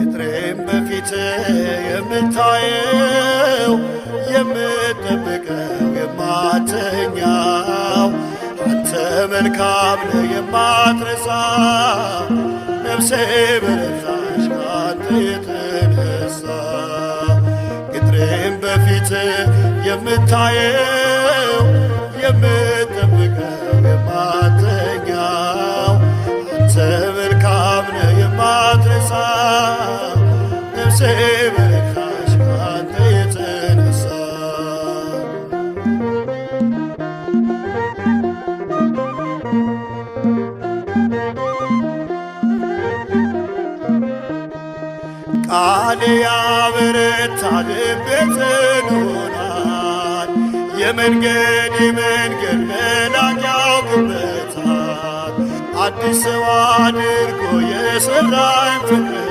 ቅጥሬም በፊት የምታየው የምጠብቀው የማተኛው አንተ መልካም ነህ የማትረሳ ነፍሴ በረታች ካንተ የተነሳ ቅጥሬም በፊት የምታየው የምጠብቀው የማተኛው አንተ መልካም ነህ የማትረሳ ነፍሴ በረታች ካንተ የተነሳ ቃል ያበረታ ልቤ ጽኑ ሆኗል የመንገድ መላክ ያውቅበታል አዲስ ሰው አድርጎ የሠራኝ ፍቅር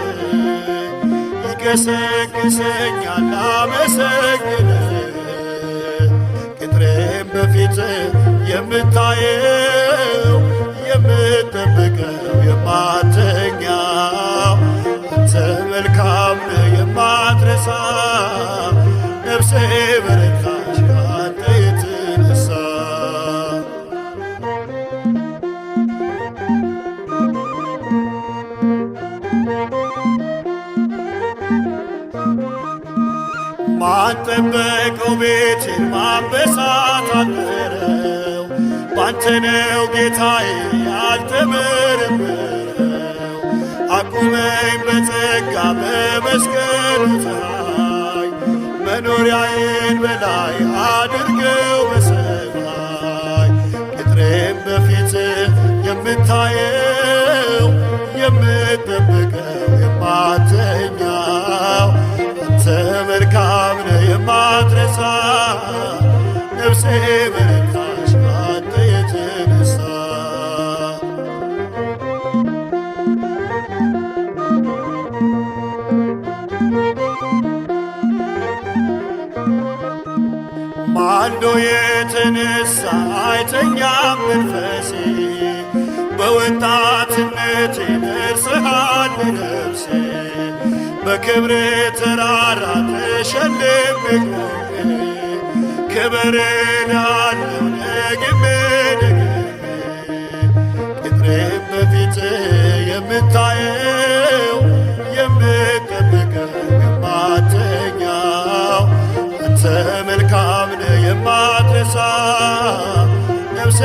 ይቀሰቅሰኛል ላመሰግንህ ቅጥሬም በፊት የምታየው የምጠብቀው የማተኛው አንተ መልካም ነህ የማትረሳ ነፍሴ በረታች ካንተ የተነሳ ማን ጠበቀው ቤቴን ማን በእሳት አጠረው ባንተ ነው ጌታዬ ያልተመረመረው አቁመኝ በጸጋ በመስቀሉ ላይ መኖሪያዬን በላይ አድርገው በሰማይ ቅጥሬም በፊት የምታየው የምጠብቀው የማተኛው አንተ መልካም ነህ የማትረሳ ነፍሴ በረታች ካንተ የተነሳ ማልዶ የተነሳ አይተኛም መንፈሴ በወጣትነቴ ደርሰሃል ነፍሴ በክብር ተራራ ተሸልሜ ቆሜ ክብር እልሃለሁ ደግሜ ቅጥሬም በፊት የምታየው የምጠብቀው የማተኛው አንተ መልካም ነህ የማትረሳ ነፍሴ